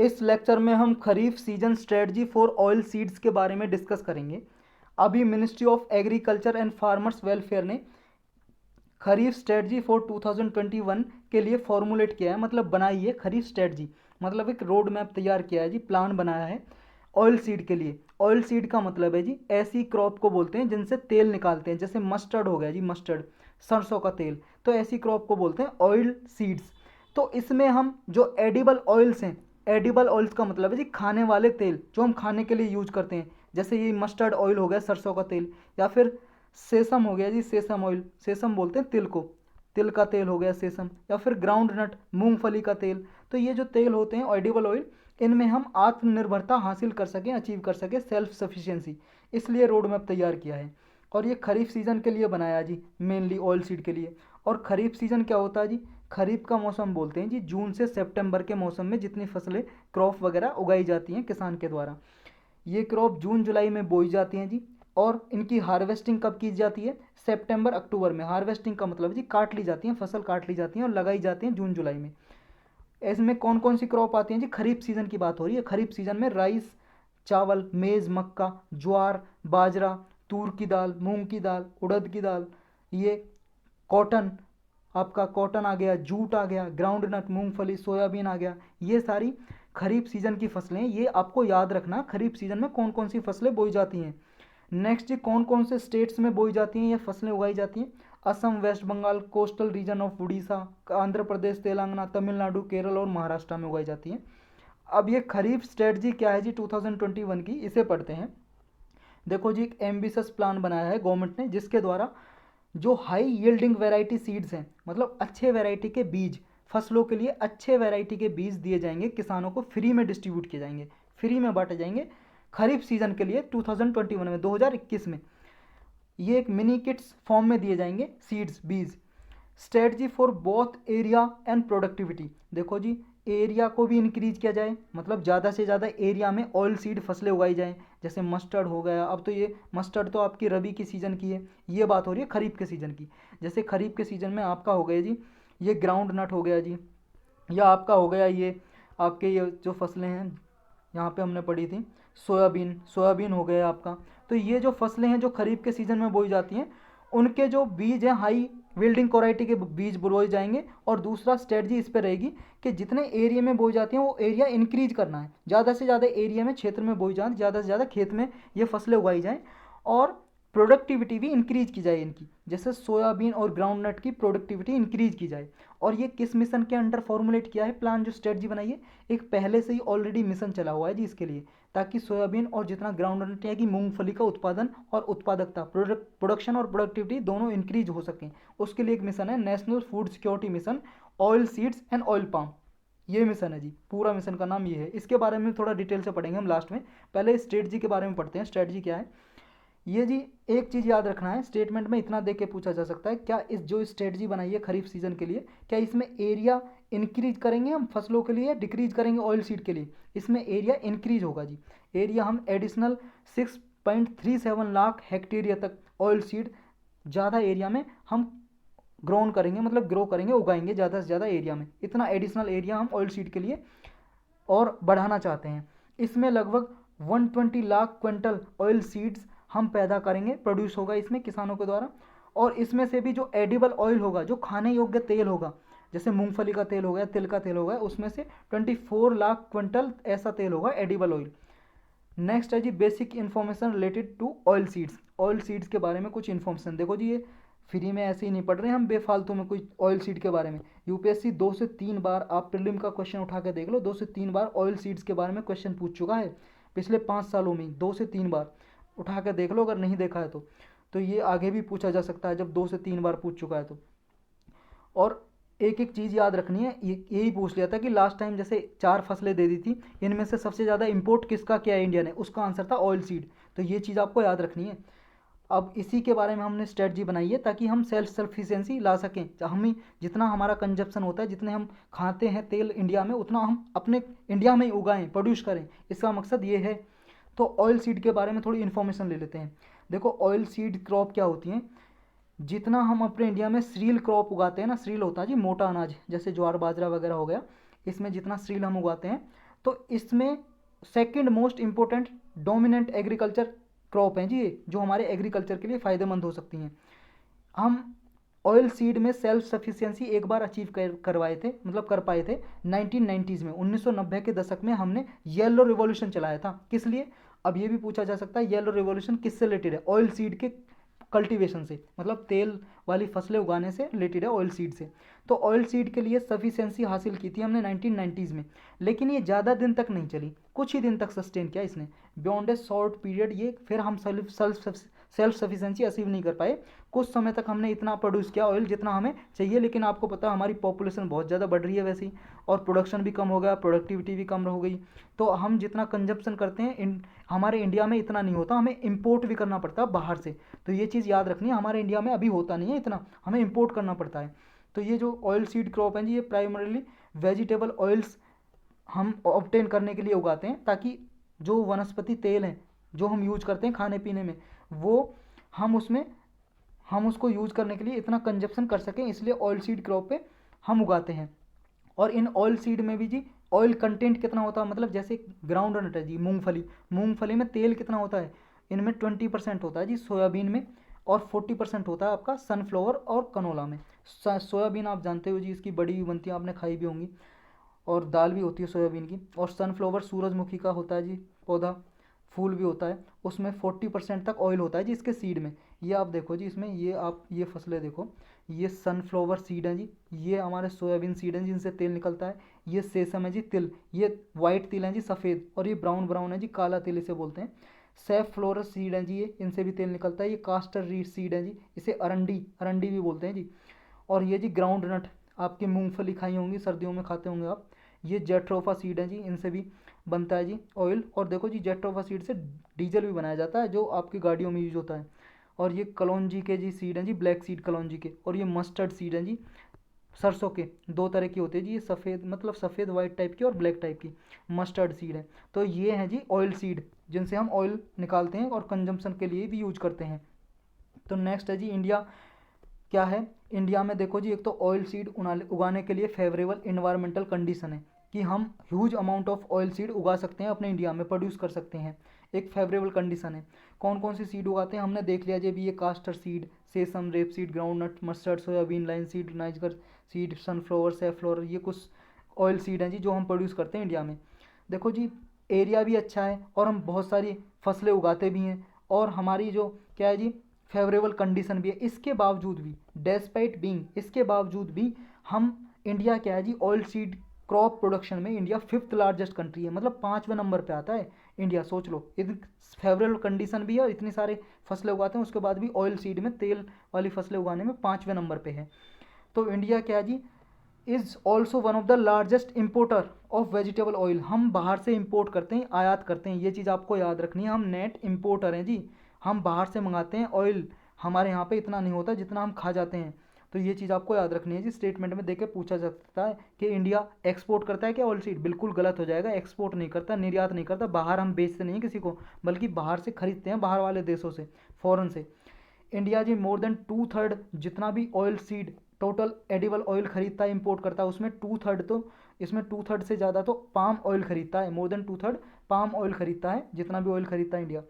इस लेक्चर में हम kharif season strategy for oil seeds के बारे में डिस्कस करेंगे। अभी ministry of agriculture and farmers welfare ने खरीफ स्ट्रेटजी फॉर 2021 के लिए फॉर्मुलेट किया है, मतलब बनाई है खरीफ स्ट्रेटजी, मतलब एक रोड मैप तैयार किया है जी, प्लान बनाया है ऑयल सीड के लिए। ऑयल सीड का मतलब है जी ऐसी क्रॉप को बोलते हैं जिनसे तेल निकालते हैं, जैसे मस्टर्ड हो गया जी, मस्टर्ड सरसों का तेल, तो ऐसी क्रॉप को बोलते हैं ऑयल सीड्स। तो इसमें हम जो एडिबल ऑयल्स हैं, एडिबल ऑयल्स का मतलब है जी खाने वाले तेल जो हम खाने के लिए यूज करते हैं, जैसे ये मस्टर्ड ऑयल हो गया सरसों का तेल, या फिर सेसम हो गया जी, सेसम ऑयल, सेसम बोलते हैं तिल को, तिल का तेल हो गया सेसम, या फिर ग्राउंड नट मूंगफली का तेल। तो ये जो तेल होते हैं एडिबल ऑयल, इनमें हम आत्मनिर्भरता हासिल कर सकें, अचीव कर सकें सेल्फ सफिशिएंसी, इसलिए रोड मैप तैयार किया है। और ये खरीफ सीजन के लिए बनाया जी, मेनली ऑयल सीड के लिए। और खरीफ सीजन क्या होता है जी, खरीफ का मौसम बोलते हैं जी जून से सितंबर के मौसम में जितनी फसलें क्रॉप वगैरह उगाई जाती हैं किसान के द्वारा, ये क्रॉप जून जुलाई में बोई जाती हैं जी। और इनकी हार्वेस्टिंग कब की जाती है, सितंबर अक्टूबर में। हार्वेस्टिंग का मतलब जी काट ली जाती हैं, फसल काट ली जाती हैं और लगाई जाती हैं जून जुलाई में। इसमें कौन कौन सी क्रॉप आती हैं जी, खरीफ सीजन की बात हो रही है। खरीफ सीजन में राइस, चावल, मेज़, मक्का, ज्वार, बाजरा, तूर की दाल, मूंग की दाल, उड़द की दाल, ये कॉटन, आपका कॉटन आ गया, जूट आ गया, ग्राउंड नट मूंगफली, सोयाबीन आ गया, ये सारी खरीफ सीजन की फसलें। ये आपको याद रखना खरीफ सीजन में कौन कौन सी फसलें बोई जाती हैं। नेक्स्ट जी कौन कौन से स्टेट्स में बोई जाती हैं ये फसलें उगाई जाती हैं, Assam, West Bengal, coastal region of Orissa, Andhra Pradesh, Telangana, Tamil Nadu, Kerala और महाराष्ट्र में उगाई जाती हैं। अब ये खरीफ स्ट्रेटजी क्या है जी 2021 की, इसे पढ़ते हैं। देखो जी, एक एम्बिशियस प्लान बनाया है गवर्नमेंट ने, जिसके द्वारा जो हाई यील्डिंग वैरायटी सीड्स हैं, मतलब अच्छे वैरायटी के बीज, फसलों के लिए अच्छे वैरायटी के बीज दिए जाएंगे, किसानों को फ्री में डिस्ट्रीब्यूट किए जाएंगे, फ्री में बांटे जाएंगे खरीफ सीजन के लिए 2021 में, 2021 में। ये एक मिनी किट्स फॉर्म में दिए जाएंगे सीड्स, बीज। Strategy for both area and productivity, देखो जी एरिया को भी इंक्रीज किया जाए, मतलब ज़्यादा से ज़्यादा एरिया में ऑयल सीड फसलें उगाई जाएं, जैसे मस्टर्ड हो गया। अब तो ये मस्टर्ड तो आपकी रबी की सीज़न की है, ये बात हो रही है खरीफ के सीज़न की। जैसे खरीफ के सीज़न में आपका हो गया जी ये ग्राउंड नट हो गया जी, या आपका हो गया ये आपके ये जो फसलें हैं यहाँ पे हमने पढ़ी थी, सोयाबीन, सोयाबीन हो गया आपका। तो ये जो फसलें हैं जो खरीफ के सीज़न में बोई जाती हैं, उनके जो बीज हैं हाई विल्डिंग क्वालिटी के बीज बोए जाएंगे। और दूसरा स्ट्रेटजी इस पर रहेगी कि जितने एरिया में बोई जाती हैं वो एरिया इंक्रीज करना है, ज़्यादा से ज़्यादा एरिया में, क्षेत्र में बोई जाए, ज़्यादा से ज़्यादा खेत में ये फसलें उगाई जाएँ, और प्रोडक्टिविटी भी इंक्रीज की जाए इनकी, जैसे सोयाबीन और ग्राउंड नट की प्रोडक्टिविटी इंक्रीज की जाए। और ये किस मिशन के अंडर फॉर्मुलेट किया है प्लान, जो स्ट्रेटजी बनाई है, एक पहले से ही ऑलरेडी मिशन चला हुआ है जी इसके लिए, ताकि सोयाबीन और जितना ग्राउंड नट है कि मूंगफली का उत्पादन और उत्पादकता, प्रोडक्शन और प्रोडक्टिविटी दोनों इंक्रीज हो सकें, उसके लिए एक मिशन है national food security mission oil seeds and oil palm. ये मिशन है जी, पूरा मिशन का नाम ये है। इसके बारे में थोड़ा डिटेल से पढ़ेंगे हम लास्ट में, पहले स्ट्रेटजी के बारे में पढ़ते हैं। स्ट्रेटजी क्या है ये जी, एक चीज़ याद रखना है, स्टेटमेंट में इतना देख के पूछा जा सकता है, क्या इस जो स्ट्रेटजी बनाई है खरीफ सीजन के लिए, क्या इसमें एरिया इंक्रीज करेंगे हम फसलों के लिए या डिक्रीज करेंगे ऑयल सीड के लिए। इसमें एरिया इंक्रीज होगा जी, एरिया हम एडिशनल 6.37 लाख हेक्टेरिया तक ऑयल सीड ज़्यादा एरिया में हम ग्रोन करेंगे, मतलब ग्रो करेंगे, उगाएंगे ज़्यादा से ज़्यादा एरिया में, इतना एडिशनल एरिया हम ऑयल सीड के लिए और बढ़ाना चाहते हैं। इसमें लगभग 120 लाख क्विंटल ऑयल सीड्स हम पैदा करेंगे, प्रोड्यूस होगा इसमें किसानों के द्वारा। और इसमें से भी जो एडिबल ऑयल होगा, जो खाने योग्य तेल होगा, जैसे मूंगफली का तेल हो गया, तिल का तेल हो गया, उसमें से 24 लाख क्विंटल ऐसा तेल होगा एडिबल ऑयल। नेक्स्ट है जी basic information related to oil seeds, oil seeds के बारे में कुछ इन्फॉर्मेशन। देखो जी ये फ्री में ऐसे ही नहीं पढ़ रहे हम बेफालतू में कुछ ऑयल सीड के बारे में। यूपीएससी 2 से 3 बार, आप प्रीलिम का क्वेश्चन उठा के देख लो, 2 से 3 बार ऑयल सीड्स के बारे में क्वेश्चन पूछ चुका है पिछले 5 सालों में, 2 से 3 बार उठा के देख लो अगर नहीं देखा है तो ये आगे भी पूछा जा सकता है जब 2 से 3 बार पूछ चुका है तो। और एक एक चीज़ याद रखनी है, यही पूछ लिया था कि लास्ट टाइम जैसे 4 फसलें दे दी थी, इनमें से सबसे ज़्यादा इंपोर्ट किसका किया है इंडिया ने, उसका आंसर था ऑयल सीड। तो ये चीज़ आपको याद रखनी है। अब इसी के बारे में हमने स्ट्रेटजी बनाई है ताकि हम सेल्फ सफिशिएंसी ला सकें, हम जितना हमारा कंजप्शन होता है, जितने हम खाते हैं तेल इंडिया में, उतना हम अपने इंडिया में ही उगाएं, प्रोड्यूस करें, इसका मकसद ये है। तो ऑयल सीड के बारे में थोड़ी इन्फॉर्मेशन ले लेते हैं। देखो ऑयल सीड क्रॉप क्या होती हैं, जितना हम अपने इंडिया में सीरियल क्रॉप उगाते हैं ना, सीरियल होता है जी मोटा अनाज, जैसे ज्वार बाजरा वगैरह हो गया, इसमें जितना सीरियल हम उगाते हैं, तो इसमें second most important dominant agriculture crop हैं जी ये, जो हमारे एग्रीकल्चर के लिए फ़ायदेमंद हो सकती हैं। हम ऑयल सीड में सेल्फ सफिशिएंसी एक बार अचीव करवाए थे, मतलब कर पाए थे 1990s में। 1990 के दशक में हमने येलो रिवॉल्यूशन चलाया था। किस लिए? अब ये भी पूछा जा सकता है येलो रिवॉल्यूशन किससे रिलेटेड है? ऑयल सीड के कल्टीवेशन से, मतलब तेल वाली फसलें उगाने से रिलेटेड है ऑयल सीड से। तो ऑयल सीड के लिए सफिशिएंसी हासिल की थी हमने 1990s में, लेकिन ये ज़्यादा दिन तक नहीं चली, कुछ ही दिन तक सस्टेन किया इसने। बियॉन्ड ए शॉर्ट पीरियड ये फिर हम सेल्फ सफिशिएंसी अचीव नहीं कर पाए। कुछ समय तक हमने इतना प्रोड्यूस किया ऑयल जितना हमें चाहिए, लेकिन आपको पता है हमारी पॉपुलेशन बहुत ज़्यादा बढ़ रही है वैसे ही, और प्रोडक्शन भी कम हो गया, प्रोडक्टिविटी भी कम हो गई। तो हम जितना कंजप्शन करते हैं हमारे इंडिया में इतना नहीं होता, हमें इम्पोर्ट भी करना पड़ता है बाहर से। तो ये चीज़ याद रखनी है, हमारे इंडिया में अभी होता नहीं है इतना, हमें इम्पोर्ट करना पड़ता है। तो ये जो ऑयल सीड क्रॉप है जी, ये प्राइमरीली वेजिटेबल ऑयल्स हम ऑब्टेन करने के लिए उगाते हैं, ताकि जो वनस्पति तेल हैं जो हम यूज करते हैं खाने पीने में, वो हम उसको यूज़ करने के लिए इतना कंजप्शन कर सकें, इसलिए ऑयल सीड क्रॉप पे हम उगाते हैं। और इन ऑयल सीड में भी जी ऑयल कंटेंट कितना होता है, मतलब जैसे ग्राउंड नट है जी, मूंगफली में तेल कितना होता है? इनमें 20% होता है जी सोयाबीन में, और 40% होता है आपका सनफ्लावर और कनोला में। सोयाबीन आप जानते हो जी, इसकी बड़ी भी बनती है, आपने खाई भी होंगी, और दाल भी होती है सोयाबीन की। और सनफ्लावर सूरजमुखी का होता है जी पौधा, फूल भी होता है, उसमें 40% तक ऑयल होता है जी इसके सीड में। ये आप देखो जी, इसमें ये फसलें देखो, ये सनफ्लावर सीड हैं जी, ये हमारे सोयाबीन सीड हैं जिनसे तेल निकलता है। ये सेसम है जी तिल, ये वाइट तिल हैं जी सफ़ेद, और ये ब्राउन ब्राउन है जी काला तिल इसे बोलते हैं। सेफ्लोरस सीड हैं जी, ये इनसे भी तेल निकलता है। ये कास्टर रीड सीड है जी, इसे अरंडी भी बोलते हैं जी। और ये जी ग्राउंड नट, आपकी मूंगफली खाई होंगी, सर्दियों में खाते होंगे आप। ये जेट्रोफा सीड है जी, इनसे भी बनता है जी ऑयल। और देखो जी जेट्रोफा सीड से डीजल भी बनाया जाता है, जो आपकी गाड़ियों में यूज होता है। और ये कलौंजी के जी सीड हैं जी, ब्लैक सीड कलौंजी के। और ये मस्टर्ड सीड हैं जी, सरसों के। दो तरह की होती है जी, ये सफ़ेद, मतलब सफ़ेद वाइट टाइप की और ब्लैक टाइप की मस्टर्ड सीड है। तो ये हैं जी ऑयल सीड, जिनसे हम ऑयल निकालते हैं और कंजम्पशन के लिए भी यूज करते हैं। तो नेक्स्ट है जी इंडिया क्या है। इंडिया में देखो जी, एक तो ऑयल सीड उगाने के लिए फेवरेबल इन्वायरमेंटल कंडीशन है, कि हम huge amount of oil seed उगा सकते हैं अपने इंडिया में, प्रोड्यूस कर सकते हैं, एक फेवरेबल कंडीशन है। कौन कौन सी सीड उगाते हैं हमने देख लिया जी, ये castor seed, sesame, rapeseed, groundnut, mustard, soybean, linseed, niger seed, sunflower, safflower, ये कुछ ऑयल सीड हैं जी जो हम प्रोड्यूस करते हैं इंडिया में। देखो जी एरिया भी अच्छा है, और हम बहुत सारी फसलें उगाते भी हैं, और हमारी जो क्या है जी फेवरेबल कंडीशन भी है। इसके बावजूद भी, डेस्पाइट बीइंग, इसके बावजूद भी हम इंडिया क्या है जी ऑयल सीड क्रॉप प्रोडक्शन में इंडिया 5th लार्जेस्ट कंट्री है, मतलब 5वें नंबर पे आता है इंडिया। सोच लो, इतनी फेवरेबल कंडीशन भी है और इतनी सारे फसलें उगाते हैं, उसके बाद भी ऑयल सीड में, तेल वाली फसलें उगाने में 5वें नंबर पे है। तो इंडिया क्या है जी is also one of the largest importer of vegetable oil. हम बाहर से इम्पोर्ट करते हैं, आयात करते हैं, ये चीज़ आपको याद रखनी है। हम नेट इम्पोर्टर हैं जी, हम बाहर से मंगाते हैं ऑयल, हमारे यहाँ पे इतना नहीं होता जितना हम खा जाते हैं। तो ये चीज़ आपको याद रखनी है जी। स्टेटमेंट में देख के पूछा जा सकता है कि इंडिया एक्सपोर्ट करता है क्या ऑयल सीड? बिल्कुल गलत हो जाएगा, एक्सपोर्ट नहीं करता, निर्यात नहीं करता, बाहर हम बेचते नहीं हैं किसी को, बल्कि बाहर से खरीदते हैं, बाहर वाले देशों से, फॉरेन से। इंडिया जी मोर देन 2/3 जितना भी oil seed total edible oil खरीदता है, इंपोर्ट करता है, उसमें 2/3 तो, इसमें 2/3 से ज़्यादा तो पाम ऑयल खरीदता है। मोर देन 2/3 पाम ऑयल खरीदता है, जितना भी ऑयल खरीदता है इंडिया।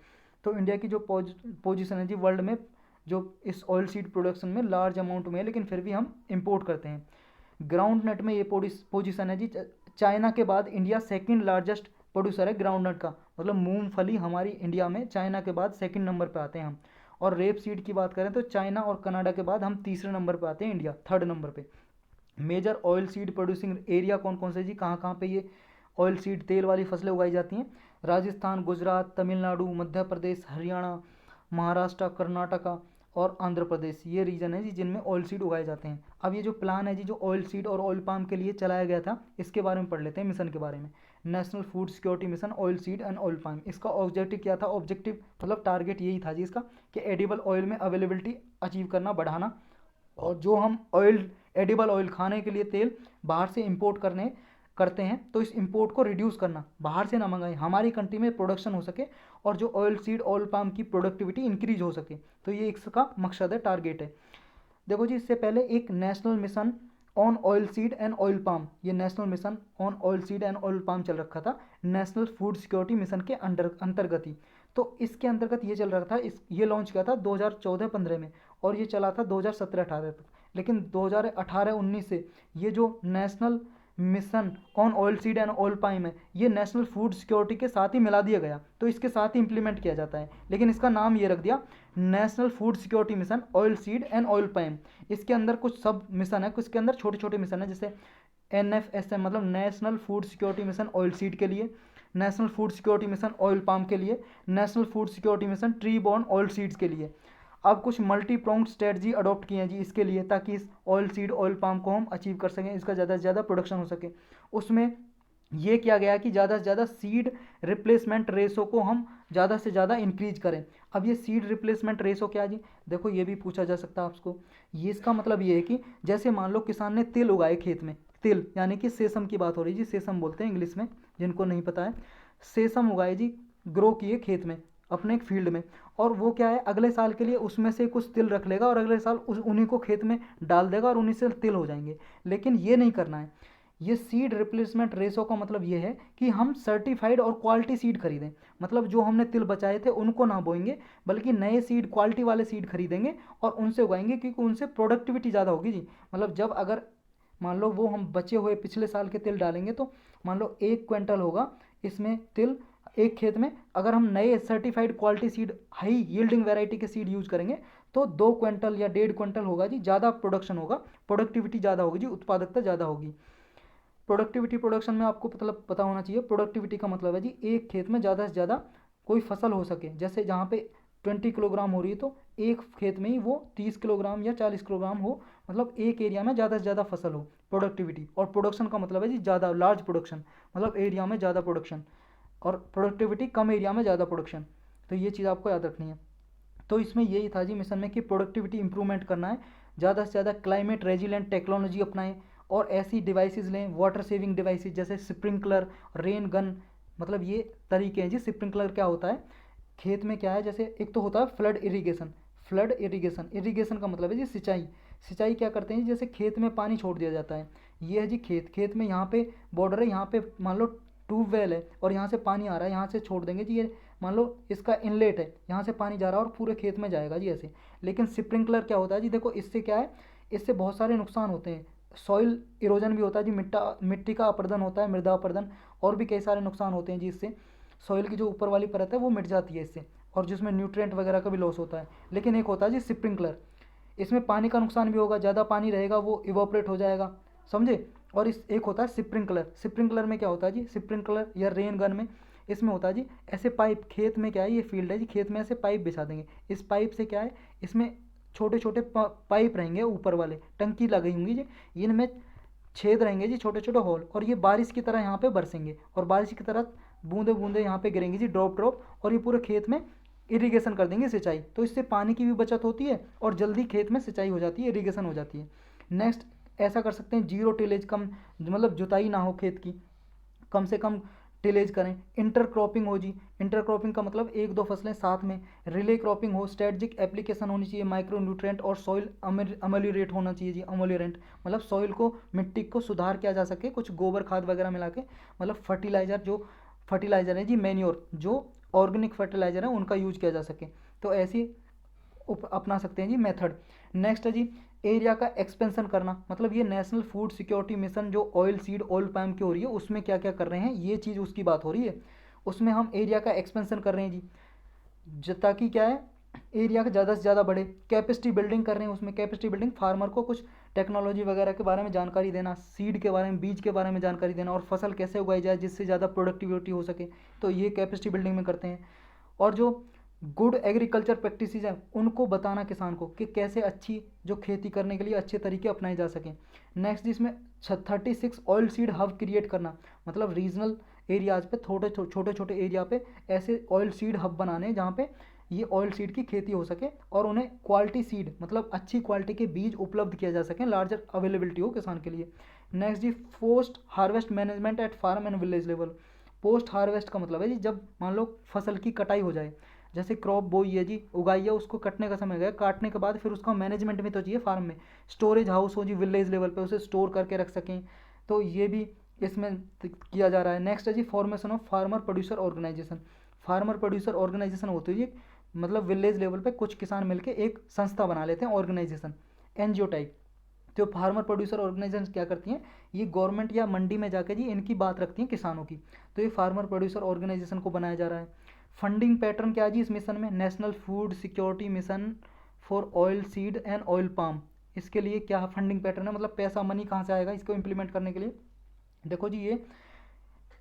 तो इंडिया की जो पोजीशन है जी वर्ल्ड में, जो इस ऑयल सीड प्रोडक्शन में लार्ज अमाउंट में है, लेकिन फिर भी हम इंपोर्ट करते हैं। ग्राउंड नट में ये पोजीशन है जी, चाइना के बाद इंडिया सेकंड लार्जेस्ट प्रोड्यूसर है ग्राउंड नट का, मतलब मूंगफली हमारी इंडिया में चाइना के बाद सेकंड नंबर पे आते हैं हम। और रेप सीड की बात करें तो चाइना और कनाडा के बाद हम तीसरे नंबर पे आते हैं, इंडिया 3rd नंबर पे। Major oil seed producing area कौन कौन से जी, कहाँ कहाँ पे ये ऑयल सीड तेल वाली फसलें उगाई जाती हैं? राजस्थान, गुजरात, तमिलनाडु, मध्य प्रदेश, हरियाणा, महाराष्ट्र, कर्नाटका और आंध्र प्रदेश, ये रीजन है जी जिनमें ऑयल सीड उगाए जाते हैं। अब ये जो प्लान है जी, जो ऑयल सीड और ऑयल पाम के लिए चलाया गया था, इसके बारे में पढ़ लेते हैं, मिशन के बारे में। National food security mission oil seed and oil palm, इसका ऑब्जेक्टिव क्या था? ऑब्जेक्टिव मतलब टारगेट यही था जी इसका, कि एडिबल ऑयल में अवेलेबिलिटी अचीव करना, बढ़ाना, और जो हम ऑयल, एडिबल ऑयल खाने के लिए तेल बाहर से इंपोर्ट करते हैं, तो इस इंपोर्ट को रिड्यूस करना, बाहर से ना मंगाएं, हमारी कंट्री में प्रोडक्शन हो सके, और जो ऑयल सीड ऑयल पाम की प्रोडक्टिविटी इंक्रीज हो सके। तो ये इसका मकसद है, टारगेट है। देखो जी, इससे पहले एक national mission on oil seed and oil palm, ये national mission on oil seed and oil palm चल रखा था नेशनल फूड सिक्योरिटी मिशन के अंतर्गत ही। तो इसके अंतर्गत ये चल रहा था, ये लॉन्च किया था 2014-15 में और ये चला था 2017-18 तक। लेकिन 2018-19 से ये जो national mission on oil seed and oil palm है, ये नेशनल फूड सिक्योरिटी के साथ ही मिला दिया गया, तो इसके साथ ही इंप्लीमेंट किया जाता है। लेकिन इसका नाम ये रख दिया national food security mission oil seed and oil palm. इसके अंदर कुछ सब मिशन है, कुछ के अंदर छोटे छोटे मिशन है, जैसे NFSM मतलब national food security mission oil seed के लिए, national food security mission oil palm के लिए, national food security mission tree born oil seeds के लिए। अब कुछ मल्टी प्रोंग्ड स्ट्रेटजी अडॉप्ट किए हैं जी इसके लिए, ताकि इस ऑयल सीड ऑयल पाम को हम अचीव कर सकें, इसका ज़्यादा से ज़्यादा प्रोडक्शन हो सके। उसमें ये किया गया कि ज़्यादा से ज़्यादा सीड रिप्लेसमेंट रेशो को हम ज़्यादा से ज़्यादा इंक्रीज करें। अब ये सीड रिप्लेसमेंट रेशो क्या जी, देखो ये भी पूछा जा सकता है आपको। ये इसका मतलब ये है कि जैसे मान लो किसान ने तिल उगाए खेत में, तिल यानी कि सेसम की बात हो रही है जी, सेसम बोलते हैं इंग्लिश में जिनको नहीं पता है। सेसम उगाए जी, ग्रो किए खेत में अपने एक फील्ड में, और वो क्या है अगले साल के लिए उसमें से कुछ तिल रख लेगा और अगले साल उन्हीं को खेत में डाल देगा और उन्हीं से तिल हो जाएंगे। लेकिन ये नहीं करना है। ये सीड रिप्लेसमेंट रेशो का मतलब ये है कि हम सर्टिफाइड और क्वालिटी सीड खरीदें, मतलब जो हमने तिल बचाए थे उनको ना बोएंगे, बल्कि नए सीड क्वालिटी वाले सीड खरीदेंगे और उनसे उगाएंगे, क्योंकि उनसे प्रोडक्टिविटी ज़्यादा होगी जी। मतलब जब अगर मान लो वो हम बचे हुए पिछले साल के तिल डालेंगे, तो मान लो 1 क्विंटल होगा इसमें तिल एक खेत में, अगर हम नए certified quality seed high yielding variety के सीड यूज करेंगे तो 2 क्विंटल या 1.5 क्विंटल होगा जी, ज़्यादा प्रोडक्शन होगा, प्रोडक्टिविटी ज़्यादा होगी जी, उत्पादकता ज़्यादा होगी। प्रोडक्टिविटी प्रोडक्शन में आपको मतलब पता होना चाहिए, प्रोडक्टिविटी का मतलब है जी एक खेत में ज़्यादा से ज़्यादा कोई फसल हो सके। जैसे जहाँ पे 20 किलोग्राम हो रही है तो एक खेत में ही वो 30 किलोग्राम या 40 किलोग्राम हो, मतलब एक एरिया में ज़्यादा से ज़्यादा फसल हो, प्रोडक्टिविटी। और प्रोडक्शन का मतलब है जी ज़्यादा, लार्ज प्रोडक्शन, मतलब एरिया में ज़्यादा प्रोडक्शन, और प्रोडक्टिविटी कम एरिया में ज़्यादा प्रोडक्शन। तो ये चीज़ आपको याद रखनी है। तो इसमें यही था जी मिशन में कि प्रोडक्टिविटी इंप्रूवमेंट करना है, ज़्यादा से ज़्यादा क्लाइमेट रेजिलेंट टेक्नोलॉजी अपनाएं और ऐसी डिवाइसेस लें, वाटर सेविंग डिवाइसेस जैसे स्प्रिंकलर, रेन गन, मतलब ये तरीके हैं जी। स्प्रिंकलर क्या होता है, खेत में क्या है, जैसे एक तो होता है flood irrigation, flood irrigation, irrigation का मतलब है जी सिंचाई। सिंचाई क्या करते हैं जी, जैसे खेत में पानी छोड़ दिया जाता है, ये है जी खेत, खेत में यहाँ पे बॉर्डर है, यहाँ पे मान लो ट्यूबवेल है और यहाँ से पानी आ रहा है, यहाँ से छोड़ देंगे जी, ये मान लो इसका इनलेट है, यहाँ से पानी जा रहा है और पूरे खेत में जाएगा जी ऐसे। लेकिन स्प्रिंकलर क्या होता है जी, देखो इससे क्या है, इससे बहुत सारे नुकसान होते हैं, सॉइल इरोजन भी होता है जी, मिट्टी का अपर्दन होता है, मृदा अपर्दन, और भी कई सारे नुकसान होते हैं जी इससे। सॉइल की जो ऊपर वाली परत है वो मिट जाती है इससे, और जिसमें न्यूट्रिएंट वगैरह का भी लॉस होता है। लेकिन एक होता है जी स्प्रिंकलर, इसमें पानी का नुकसान भी होगा, ज़्यादा पानी रहेगा वो इवोपरेट हो जाएगा, समझे। और इस एक होता है स्प्रिंकलर, स्प्रिंकलर में क्या होता है जी, स्प्रिंकलर या रेन गन में इसमें होता है जी ऐसे पाइप, खेत में क्या है, ये फील्ड है जी, खेत में ऐसे पाइप बिछा देंगे, इस पाइप से क्या है, इसमें छोटे छोटे पाइप रहेंगे ऊपर वाले, टंकी लगी होंगी जी, इनमें छेद रहेंगे जी, छोटे छोटे होल, और ये बारिश की तरह यहाँ पे बरसेंगे और बारिश की तरह बूंदे बूंदे यहाँ पे गिरेंगी जी, ड्रॉप ड्रॉप, और ये पूरे खेत में इरिगेशन कर देंगे, सिंचाई। तो इससे पानी की भी बचत होती है और जल्दी खेत में सिंचाई हो जाती है, इरिगेशन हो जाती है। नेक्स्ट ऐसा कर सकते हैं जीरो टिलेज, कम मतलब जुताई ना हो खेत की, कम से कम टिलेज करें। इंटर क्रॉपिंग हो जी, इंटर क्रॉपिंग का मतलब एक दो फसलें साथ में। रिले क्रॉपिंग हो, स्ट्रेटजिक एप्लीकेशन होनी चाहिए, माइक्रो न्यूट्रिएंट और सॉइल अमेल्योरेट होना चाहिए जी, अमेल्योरेंट मतलब सॉइल को, मिट्टी को सुधार किया जा सके, कुछ गोबर खाद वगैरह मिला के, मतलब फर्टिलाइज़र, जो फर्टिलाइज़र है जी मैन्योर, जो ऑर्गेनिक फर्टिलाइज़र है उनका यूज किया जा सके। तो ऐसी अपना सकते हैं जी मेथड। नेक्स्ट है जी एरिया का एक्सपेंशन करना, मतलब ये नेशनल फूड सिक्योरिटी मिशन जो ऑयल सीड ऑयल पाम की हो रही है उसमें क्या क्या कर रहे हैं, ये चीज़ उसकी बात हो रही है। उसमें हम एरिया का एक्सपेंशन कर रहे हैं जी, ताकि क्या है एरिया का ज़्यादा से ज़्यादा बढ़े। कैपेसिटी बिल्डिंग कर रहे हैं, उसमें कैपेसिटी बिल्डिंग, फार्मर को कुछ टेक्नोलॉजी वगैरह के बारे में जानकारी देना, सीड के बारे में, बीज के बारे में जानकारी देना, और फसल कैसे उगाई जाए जिससे ज़्यादा प्रोडक्टिविटी हो सके, तो ये कैपेसिटी बिल्डिंग में करते हैं। और जो गुड एग्रीकल्चर प्रैक्टिसेस हैं उनको बताना किसान को कि कैसे अच्छी जो खेती करने के लिए अच्छे तरीके अपनाए जा सकें। नेक्स्ट इसमें 36 ऑयल सीड हब क्रिएट करना, मतलब रीजनल एरियाज़ पे छोटे छोटे एरिया पे ऐसे ऑयल सीड हब बनाने हैं जहाँ पे ये ऑयल सीड की खेती हो सके और उन्हें क्वालिटी सीड मतलब अच्छी क्वालिटी के बीज उपलब्ध किया जा सकें, लार्जर अवेलेबिलिटी हो किसान के लिए। Next G post harvest management at farm and village level. Post harvest का मतलब है जी जब मान लो फसल की कटाई हो जाए, जैसे क्रॉप बोई है जी, उगाई है, उसको कटने का समय गया, काटने के बाद फिर उसका मैनेजमेंट भी तो चाहिए फार्म में, स्टोरेज हाउस हो जी विलेज लेवल पे, उसे स्टोर करके रख सकें, तो ये भी इसमें किया जा रहा है। नेक्स्ट है जी formation of farmer producer organisation. Farmer producer organisation होती है जी, मतलब विलेज लेवल पे कुछ किसान मिलके एक संस्था बना लेते हैं, ऑर्गेनाइजेशन, एनजीओ टाइप। तो फार्मर प्रोड्यूसर ऑर्गेनाइजेशन क्या करती हैं, ये गवर्नमेंट या मंडी में जाकर जी इनकी बात रखती हैं किसानों की, तो ये फार्मर प्रोड्यूसर ऑर्गेनाइजेशन को बनाया जा रहा है। फंडिंग पैटर्न क्या है जी इस मिशन में, national food security mission for oil seed and oil palm. इसके लिए क्या फंडिंग पैटर्न है, मतलब पैसा मनी कहाँ से आएगा इसको इम्प्लीमेंट करने के लिए। देखो जी ये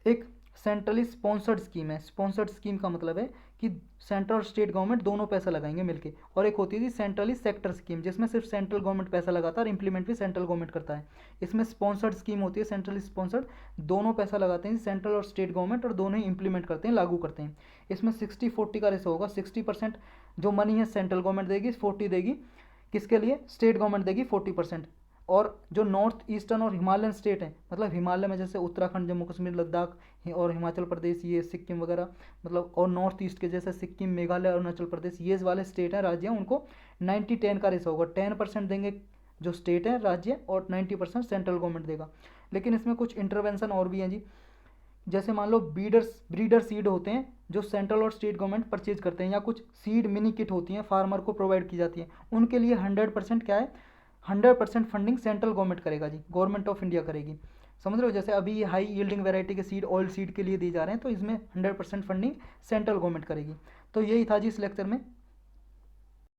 एक सेंट्रली स्पॉन्सर्ड स्कीम है। स्पॉन्सर्ड स्कीम का मतलब है कि सेंट्रल और स्टेट गवर्नमेंट दोनों पैसा लगाएंगे मिलके, और एक होती है जी सेंट्रली सेक्टर स्कीम, जिसमें सिर्फ सेंट्रल गवर्नमेंट पैसा लगाता है और इंप्लीमेंट भी सेंट्रल गवर्नमेंट करता है। इसमें स्पॉन्सर्ड स्कीम होती है, सेंट्रली स्पॉन्सर्ड, दोनों पैसा लगाते हैं सेंट्रल और स्टेट गवर्नमेंट, और दोनों ही इंप्लीमेंट करते हैं, लागू करते हैं। इसमें 60-40 का रेशो होगा, 60% जो मनी है सेंट्रल गवर्नमेंट देगी, 40 देगी किसके लिए, स्टेट गवर्नमेंट देगी 40%। और जो नॉर्थ ईस्टर्न और हिमालयन स्टेट हैं, मतलब हिमालय में जैसे उत्तराखंड, जम्मू कश्मीर, लद्दाख और हिमाचल प्रदेश, ये सिक्किम वगैरह, मतलब और नॉर्थ ईस्ट के जैसे सिक्किम, मेघालय, अरुणाचल प्रदेश, ये वाले स्टेट हैं, राज्य हैं, उनको 90-10 का रेशो होगा, 10% देंगे जो स्टेट है राज्य, और 90% सेंट्रल गवर्नमेंट देगा। लेकिन इसमें कुछ इंटरवेंशन और भी हैं जी, जैसे मान लो ब्रीडर सीड होते हैं जो सेंट्रल और स्टेट गवर्नमेंट परचेज करते हैं, या कुछ सीड मिनी किट होती हैं फार्मर को प्रोवाइड की जाती है, उनके लिए 100% क्या है, 100% फंडिंग सेंट्रल गवर्नमेंट करेगा जी, गवर्नमेंट ऑफ इंडिया करेगी। समझ रहे हो, जैसे अभी ये हाई यील्डिंग वैरायटी के सीड ऑयल सीड के लिए दिए जा रहे हैं, तो इसमें 100% फंडिंग सेंट्रल गवर्नमेंट करेगी। तो यही था जी इस लेक्चर में।